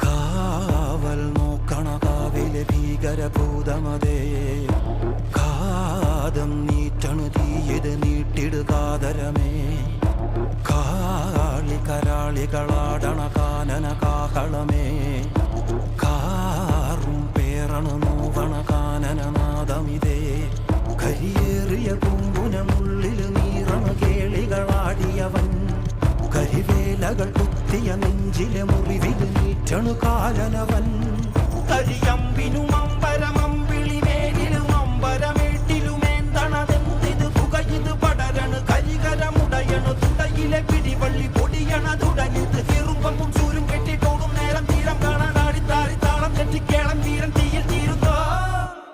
കാവൽ നോക്കണ കാവിലെ ഭീകരഭൂതമതേ, കാതം നീറ്റണു തീയത് നീട്ടിടുകാതരമേ, കാളി കരാളികളാടണ കാനന കാഹളമേ, കാറും പേറണു നോവണ കാനനനാദമിതേ, കരിയേറിയ പൂമ്പുനമുള്ളിൽ നീറണ കേളികളാടിയവൻ, കരിവേലകൾ കുത്തിയ നെഞ്ചിലെ മുറിവിൽ നീറ്റണു കാലനവൻ, കരിയമ്പിനുമമ്പ